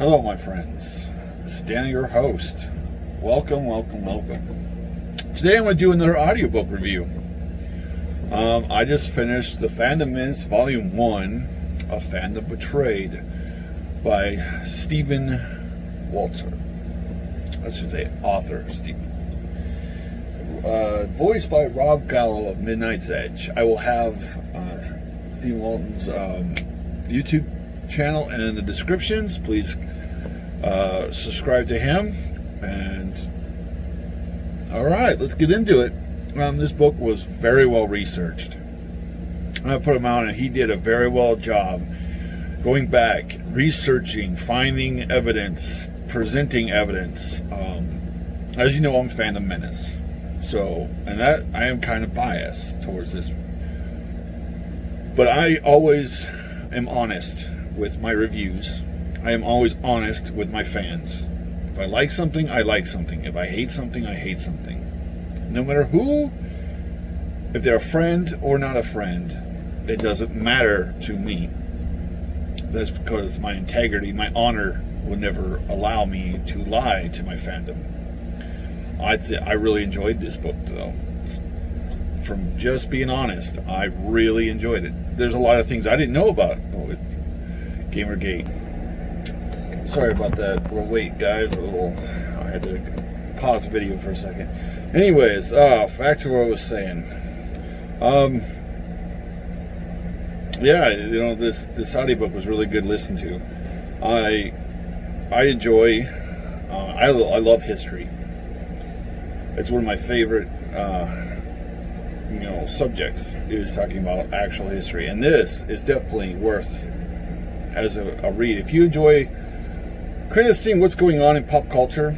Hello, my friends. This is Danny, your host. Welcome. Today I'm going to do another audiobook review. I just finished the Fandom Menace Volume 1 of Fandom Betrayed by Stephen Walter. Let's just say author Stephen. Voiced by Rob Gallo of Midnight's Edge. I will have Stephen Walton's YouTube channel and in the descriptions. Please subscribe to him. And alright, let's get into it. This book was very well researched. I put him out and he did a very well job going back, researching, finding evidence, presenting evidence. As you know, I'm Fandom Menace. So, and that I am kind of biased towards this. But I always am honest with my reviews. I am always honest with my fans. If I like something, I like something. If I hate something, I hate something. No matter who, if they're a friend or not a friend, it doesn't matter to me. That's because my integrity, my honor would never allow me to lie to my fandom. I really enjoyed this book, though. From just being honest, I really enjoyed it. There's a lot of things I didn't know about with Gamergate. Sorry about that. Well, wait, guys. I had to pause the video for a second. Anyways, back to what I was saying. Yeah, you know, this audiobook was really good to listen to. I enjoy. I love history. It's one of my favorite, subjects is talking about actual history, and this is definitely worth as a read. If you enjoy kind of seeing what's going on in pop culture,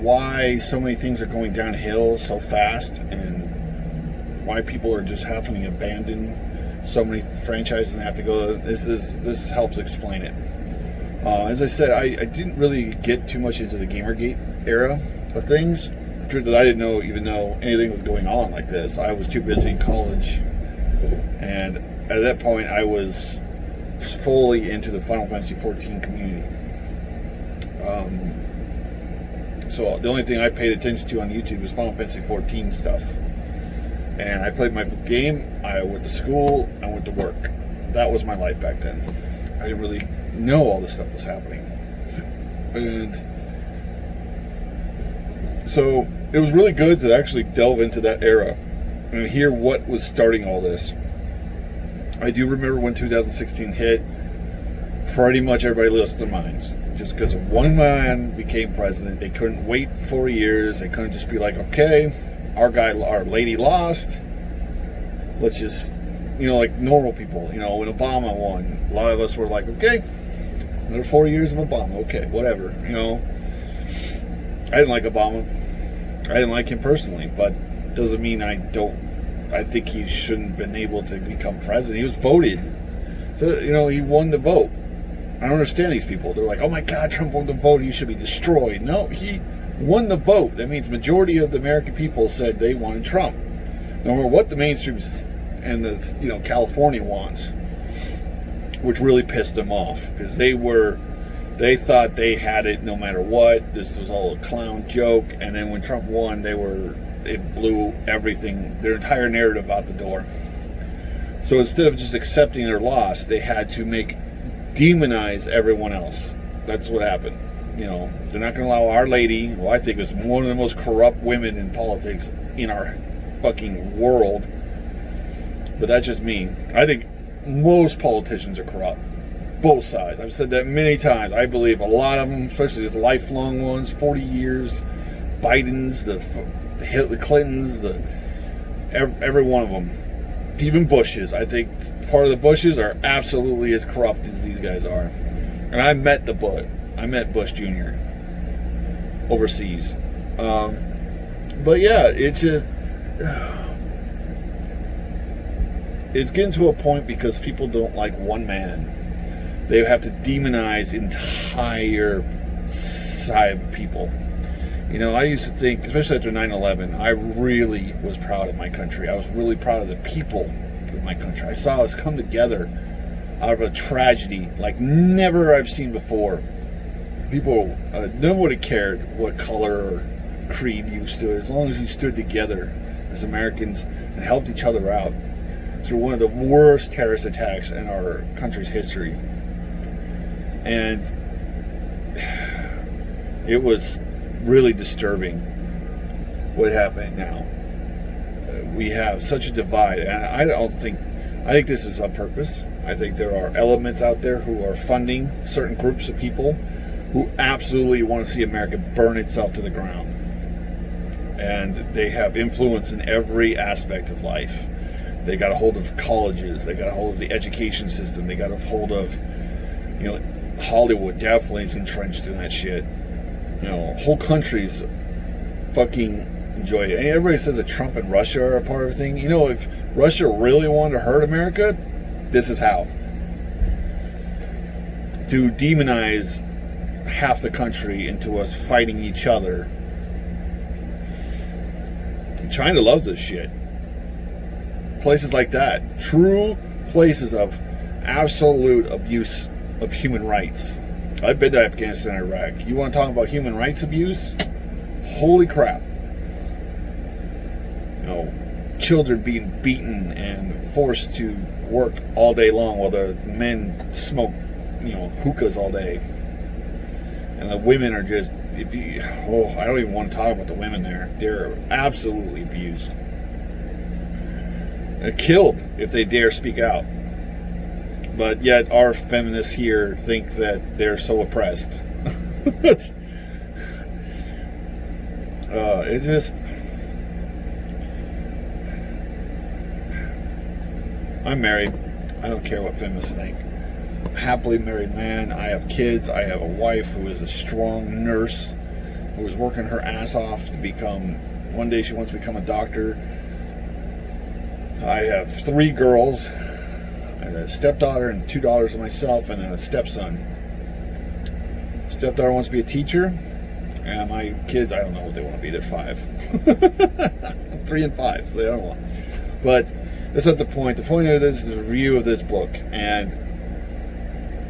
why so many things are going downhill so fast, and why people are just having to abandon so many franchises and have to go, this helps explain it. As I said, I didn't really get too much into the Gamergate era of things. Truth that I didn't even know anything was going on like this. I was too busy in college, and at that point I was fully into the Final Fantasy 14 community. So the only thing I paid attention to on YouTube was Final Fantasy 14 stuff. And I played my game, I went to school, I went to work. That was my life back then. I didn't really know all this stuff was happening. And so it was really good to actually delve into that era and hear what was starting all this. I do remember when 2016 hit, pretty much everybody lost their minds. Just because one man became president, they couldn't wait 4 years. They couldn't just be like, okay, our lady lost. Let's just, like normal people. When Obama won, a lot of us were like, okay, another 4 years of Obama. Okay, whatever. I didn't like Obama. I didn't like him personally, but doesn't mean I think he shouldn't have been able to become president. He was voted. He won the vote. I don't understand these people. They're like, oh my God, Trump won the vote. He should be destroyed. No, he won the vote. That means majority of the American people said they wanted Trump. No matter what the mainstream and the California wants, which really pissed them off because they thought they had it no matter what. This was all a clown joke. And then when Trump won, it blew everything, their entire narrative out the door. So instead of just accepting their loss, they had to demonize everyone else. That's what happened. They're not going to allow Our Lady, who I think is one of the most corrupt women in politics in our fucking world. But that's just me. I think most politicians are corrupt. Both sides. I've said that many times. I believe a lot of them, especially these lifelong ones, 40 years, Biden's, the Clintons, every one of them. Even Bushes. I think part of the Bushes are absolutely as corrupt as these guys are. And I met Bush Jr. overseas. But yeah, it's just, it's getting to a point because people don't like one man. They have to demonize entire side of people. I used to think, especially after 9/11, I really was proud of my country. I was really proud of the people of my country. I saw us come together out of a tragedy like never I've seen before. People, nobody cared what color or creed you stood, as long as you stood together as Americans and helped each other out through one of the worst terrorist attacks in our country's history. And it was really disturbing what happened now. We have such a divide, and I think this is on purpose. I think there are elements out there who are funding certain groups of people who absolutely want to see America burn itself to the ground. And they have influence in every aspect of life. They got a hold of colleges. They got a hold of the education system. They got a hold of, Hollywood definitely is entrenched in that shit. Whole countries fucking enjoy it. And everybody says that Trump and Russia are a part of everything. If Russia really wanted to hurt America, this is how. To demonize half the country into us fighting each other. China loves this shit. Places like that. True places of absolute abuse of human rights. I've been to Afghanistan and Iraq. You want to talk about human rights abuse? Holy crap. Children being beaten and forced to work all day long while the men smoke, hookahs all day. And the women are just, I don't even want to talk about the women there. They're absolutely abused. They're killed if they dare speak out. But yet our feminists here think that they're so oppressed. It just... I'm married. I don't care what feminists think. I'm a happily married man. I have kids. I have a wife who is a strong nurse who is working her ass off to become... One day she wants to become a doctor. I have 3 girls. I have a stepdaughter and 2 daughters of myself and a stepson. Stepdaughter wants to be a teacher. And my kids, I don't know what they want to be. They're 5. 3 and 5, so they don't want. But that's not the point. The point of this is a review of this book. And,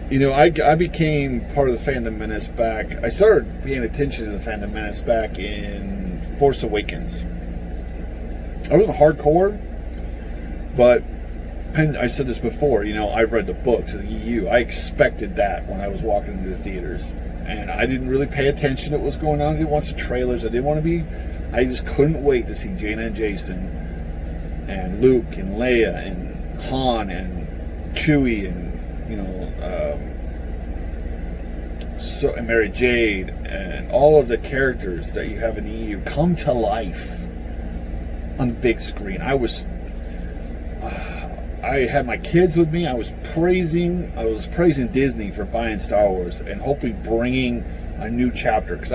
I became part of the Fandom Menace back. I started paying attention to the Fandom Menace back in Force Awakens. I wasn't hardcore, but, and I said this before, I read the books of the EU. I expected that when I was walking into the theaters. And I didn't really pay attention to what was going on. I didn't watch the trailers. I just couldn't wait to see Jaina and Jason and Luke and Leia and Han and Chewie and and Mary Jade and all of the characters that you have in the EU come to life on the big screen. I had my kids with me. I was praising Disney for buying Star Wars and hoping bringing a new chapter, because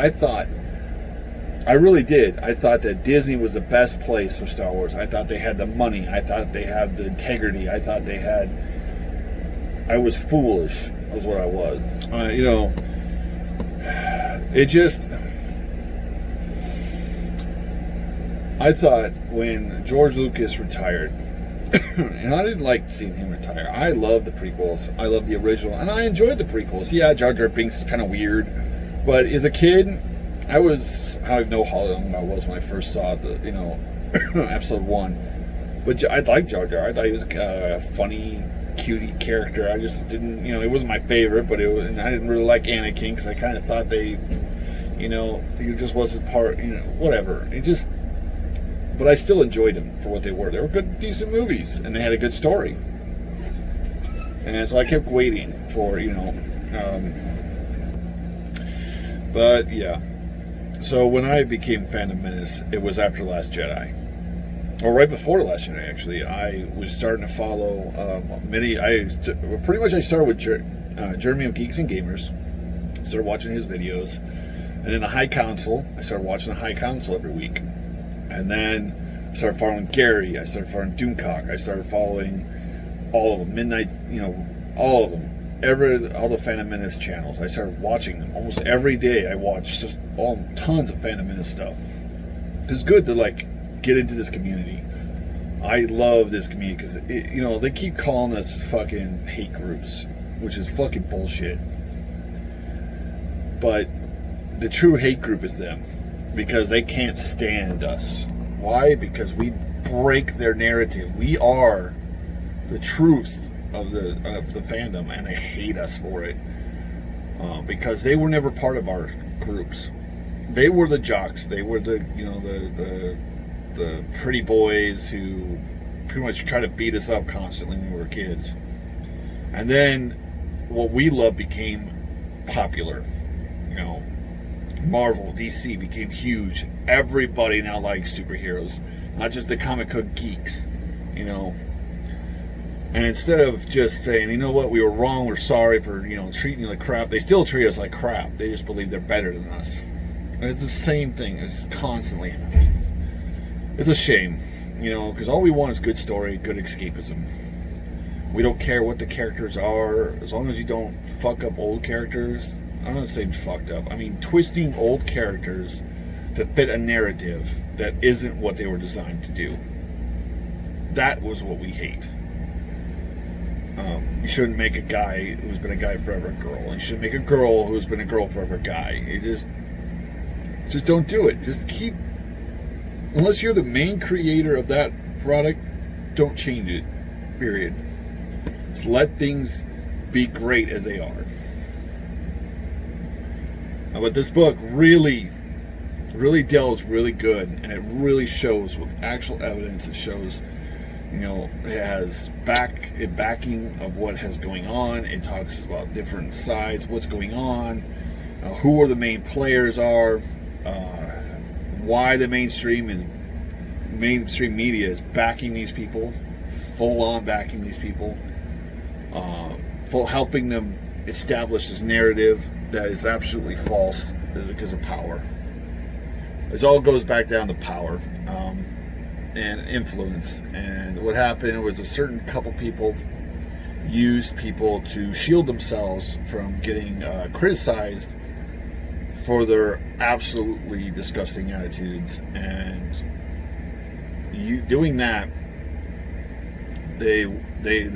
I really did. I thought that Disney was the best place for Star Wars. I thought they had the money. I thought they had the integrity. I was foolish, was what I was. I thought when George Lucas retired, and I didn't like seeing him retire. I love the prequels. I love the original, and I enjoyed the prequels. Yeah, Jar Jar Binks is kind of weird, but as a kid, I don't know how young I was when I first saw episode 1. But I liked Jar Jar. I thought he was a funny, cutie character. I just didn't, it wasn't my favorite, but and I didn't really like Anakin because I kind of thought he just wasn't part, whatever. But I still enjoyed them for what they were. They were good, decent movies, and they had a good story. And so I kept waiting for, but yeah. So when I became Fandom Menace, it was after Last Jedi. Or right before The Last Jedi, actually. I was starting to follow I started with Jeremy of Geeks and Gamers. Started watching his videos. And then the High Council. I started watching the High Council every week. And then I started following Gary. I started following Doomcock. I started following all of them. Midnight, all of them. All the Fandom Menace channels. I started watching them. Almost every day I watched tons of Fandom Menace stuff. It's good to, get into this community. I love this community because, they keep calling us fucking hate groups, which is fucking bullshit. But the true hate group is them, because they can't stand us. Why? Because we break their narrative. We are the truth of the fandom, and they hate us for it, because they were never part of our groups. They were the jocks. They were the pretty boys who pretty much tried to beat us up constantly when we were kids. And then what we loved became popular. You know, Marvel, DC became huge. Everybody now likes superheroes, not just the comic book geeks. You know. And instead of just saying, you know what, we were wrong, we're sorry for, treating you like crap, they still treat us like crap. They just believe they're better than us. And it's the same thing. It's constantly happens. It's a shame, because all we want is good story, good escapism. We don't care what the characters are, as long as you don't fuck up old characters. I'm not saying fucked up. I mean, twisting old characters to fit a narrative that isn't what they were designed to do. That was what we hate. You shouldn't make a guy who's been a guy forever a girl. You shouldn't make a girl who's been a girl forever a guy. You just don't do it. Just keep, unless you're the main creator of that product, don't change it. Period. Just let things be great as they are. But this book really delves really good, and it really shows with actual evidence. It shows, it has backing of what has going on. It talks about different sides, what's going on, who are the main players are, why the mainstream media is backing these people, full on backing these people, helping them establish this narrative that is absolutely false because of power. It all goes back down to power. And influence. And what happened was a certain couple people used people to shield themselves from getting criticized for their absolutely disgusting attitudes. And doing that, the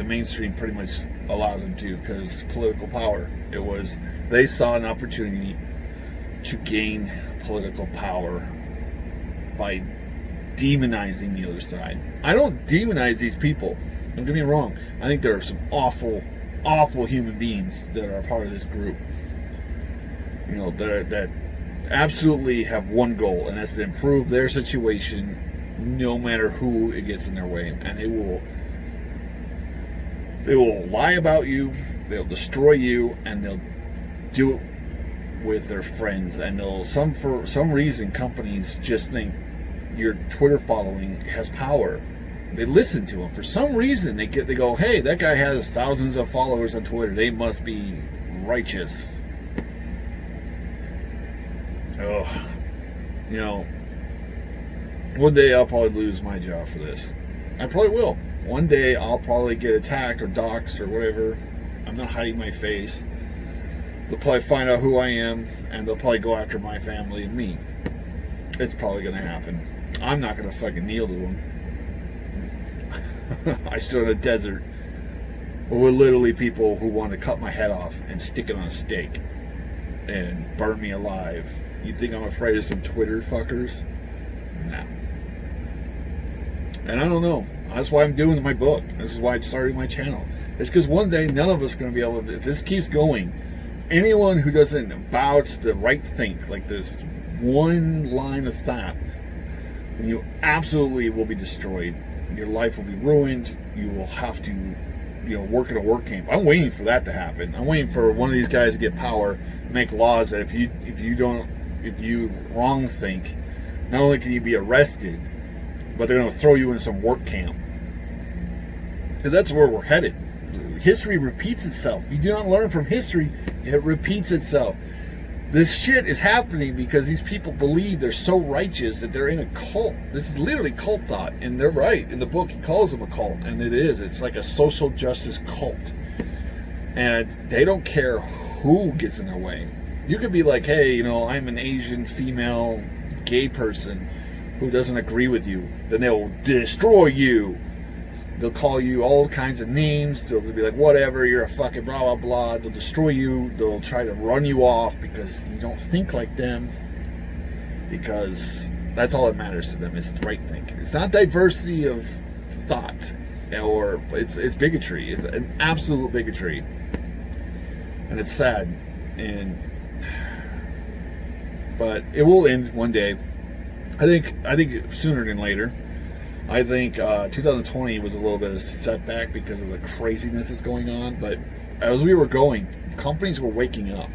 mainstream pretty much allowed them to, because political power. They saw an opportunity to gain political power by demonizing the other side. I don't demonize these people. Don't get me wrong. I think there are some awful, awful human beings that are a part of this group. That absolutely have one goal, and that's to improve their situation, no matter who it gets in their way. And they will lie about you. They'll destroy you, and they'll do it with their friends. And for some reason, companies just think your Twitter following has power. They listen to them. For some reason, they go, hey, that guy has thousands of followers on Twitter. They must be righteous. Oh, one day I'll probably lose my job for this. I probably will. One day I'll probably get attacked or doxxed or whatever. I'm not hiding my face. They'll probably find out who I am, and they'll probably go after my family and me. It's probably going to happen. I'm not going to fucking kneel to them. I stood in a desert with literally people who want to cut my head off and stick it on a stake and burn me alive. You think I'm afraid of some Twitter fuckers? No. And I don't know. That's why I'm doing my book. This is why I'm starting my channel. It's because one day none of us are going to be able to, if this keeps going, anyone who doesn't bow to the right think, like this one line of thought, you absolutely will be destroyed. Your life will be ruined. You will have to, work at a work camp. I'm waiting for that to happen. I'm waiting for one of these guys to get power, make laws that if you wrong think, not only can you be arrested, but they're going to throw you in some work camp. Because that's where we're headed. History repeats itself. If you do not learn from history, it repeats itself. This shit is happening because these people believe they're so righteous that they're in a cult. This is literally cult thought. And they're right. In the book, he calls them a cult. And it is. It's like a social justice cult. And they don't care who gets in their way. You could be like, hey, I'm an Asian female gay person who doesn't agree with you. Then they'll destroy you. They'll call you all kinds of names. They'll be like, whatever, you're a fucking blah, blah, blah. They'll destroy you. They'll try to run you off because you don't think like them. Because that's all that matters to them is right thinking. It's not diversity of thought, or it's bigotry. It's an absolute bigotry. And it's sad. But it will end one day. I think sooner than later. I think 2020 was a little bit of a setback because of the craziness that's going on. But as we were going, companies were waking up.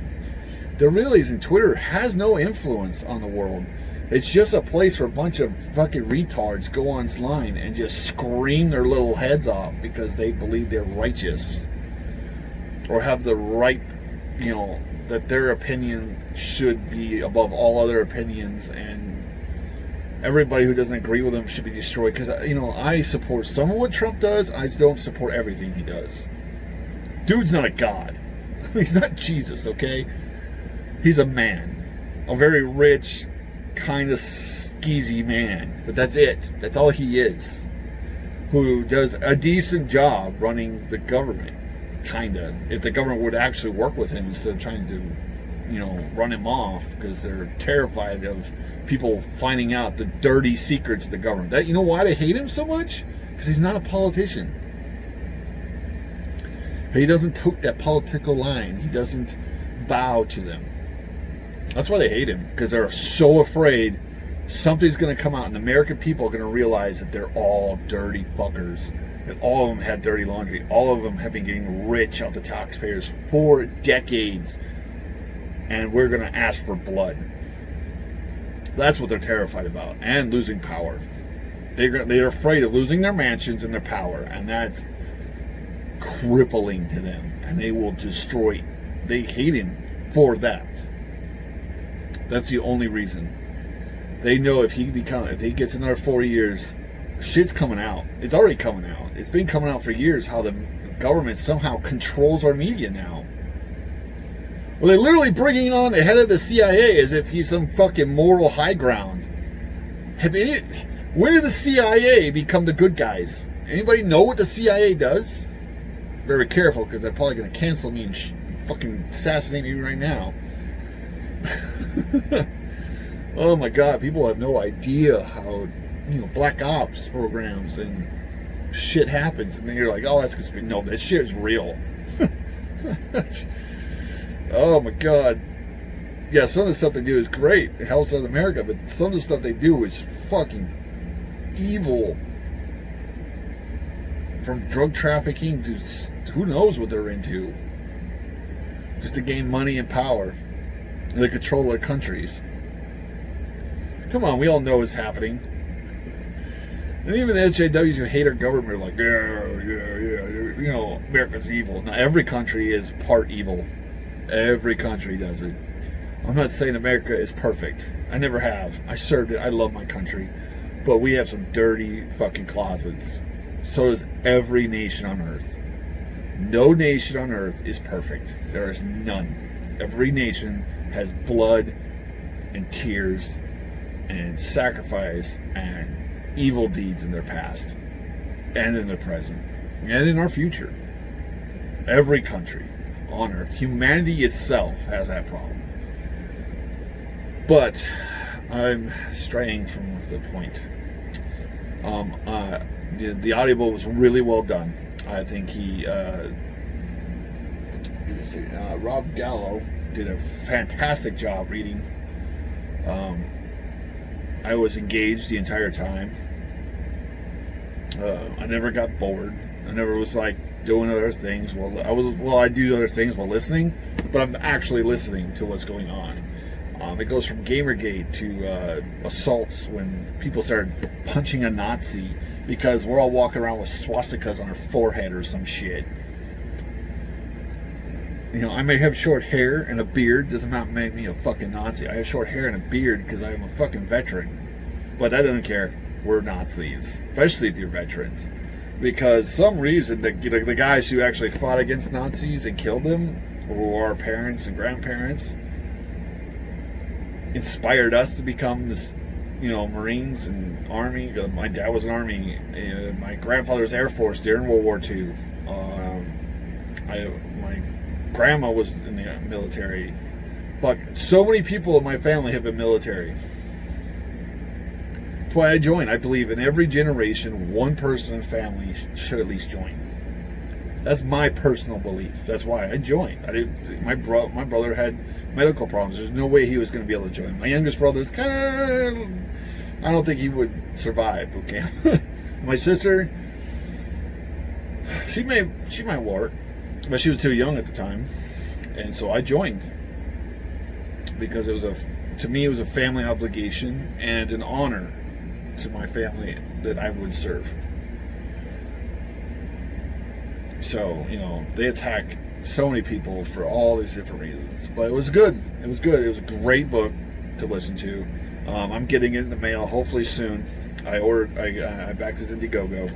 They're realizing Twitter has no influence on the world. It's just a place where a bunch of fucking retards go online and just scream their little heads off because they believe they're righteous or have the right, that their opinion should be above all other opinions, and everybody who doesn't agree with him should be destroyed. Because, I support some of what Trump does. I don't support everything he does. Dude's not a god. He's not Jesus, okay? He's a man. A very rich, kind of skeezy man. But that's it. That's all he is. Who does a decent job running the government. Kinda. If the government would actually work with him instead of trying to, run him off because they're terrified of people finding out the dirty secrets of the government. You know why they hate him so much? Because he's not a politician. He doesn't tote that political line. He doesn't bow to them. That's why they hate him, because they're so afraid something's going to come out and the American people are going to realize that they're all dirty fuckers. That all of them had dirty laundry. All of them have been getting rich out the taxpayers for decades. And we're going to ask for blood. That's what they're terrified about. And losing power. They're afraid of losing their mansions and their power. And that's crippling to them. And they will destroy. They hate him for that. That's the only reason. They know if he gets another 4 years, shit's coming out. It's already coming out. It's been coming out for years how the government somehow controls our media now. Well, they're literally bringing on the head of the CIA as if he's some fucking moral high ground. When did the CIA become the good guys? Anybody know what the CIA does? Very careful, because they're probably going to cancel me and fucking assassinate me right now. Oh my God, people have no idea how, black ops programs and shit happens. And then you're like, oh, that's conspiracy. No, that shit is real. Oh my God. Yeah, some of the stuff they do is great. It helps out America, but some of the stuff they do is fucking evil. From drug trafficking to who knows what they're into. Just to gain money and power. And they control their countries. Come on, we all know it's happening. And even the SJWs who hate our government are like, yeah, America's evil. Now, every country is part evil. Every country does it. I'm not saying America is perfect. I never have. I served it. I love my country. But we have some dirty fucking closets. So does every nation on earth. No nation on earth is perfect. There is none. Every nation has blood and tears and sacrifice and evil deeds in their past and in their present and in our future. Every country on earth, humanity itself has that problem. But I'm straying from the point. The audiobook was really well done. I think Rob Gallo did a fantastic job reading. I was engaged the entire time. I never got bored. I never was like doing other things. I do other things while listening, but I'm actually listening to what's going on. It goes from Gamergate to assaults when people started punching a Nazi because we're all walking around with swastikas on our forehead or some shit. I may have short hair and a beard. Doesn't not make me a fucking Nazi. I have short hair and a beard because I'm a fucking veteran. But I don't care. We're Nazis. Especially if you're veterans. Because some reason, the guys who actually fought against Nazis and killed them, who are our parents and grandparents, inspired us to become this Marines and Army. My dad was in Army. My grandfather was Air Force during World War II. My grandma was in the military. But so many people in my family have been military. That's why I joined. I believe in every generation, one person in family should at least join. That's my personal belief. That's why I joined. My brother had medical problems. There's no way he was going to be able to join. My youngest brother is kind of... I don't think he would survive boot camp. My sister, she might work, but she was too young at the time, and so I joined because to me it was a family obligation and an honor to my family that I would serve. So, they attack so many people for all these different reasons. But it was good. It was good. It was a great book to listen to. I'm getting it in the mail hopefully soon. I backed this Indiegogo.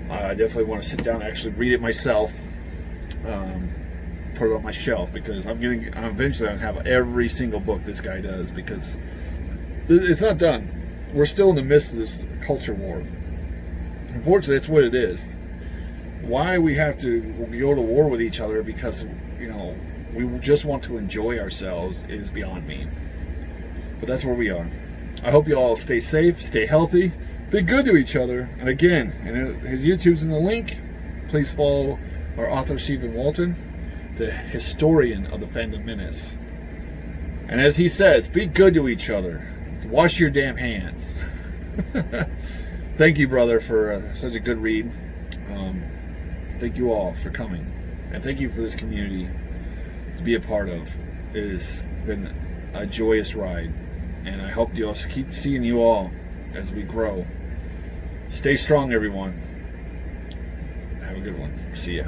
I definitely want to sit down and actually read it myself. Put it on my shelf because eventually I'm going to have every single book this guy does, because it's not done. We're still in the midst of this culture war. Unfortunately, that's what it is. Why we have to go to war with each other because, we just want to enjoy ourselves is beyond me. But that's where we are. I hope you all stay safe, stay healthy, be good to each other. And again, his YouTube's in the link. Please follow our author, Stephen Walton, the historian of the Fandom Menace. And as he says, be good to each other. Wash your damn hands. Thank you, brother, for such a good read. Thank you all for coming. And thank you for this community to be a part of. It has been a joyous ride. And I hope to also keep seeing you all as we grow. Stay strong, everyone. Have a good one. See ya.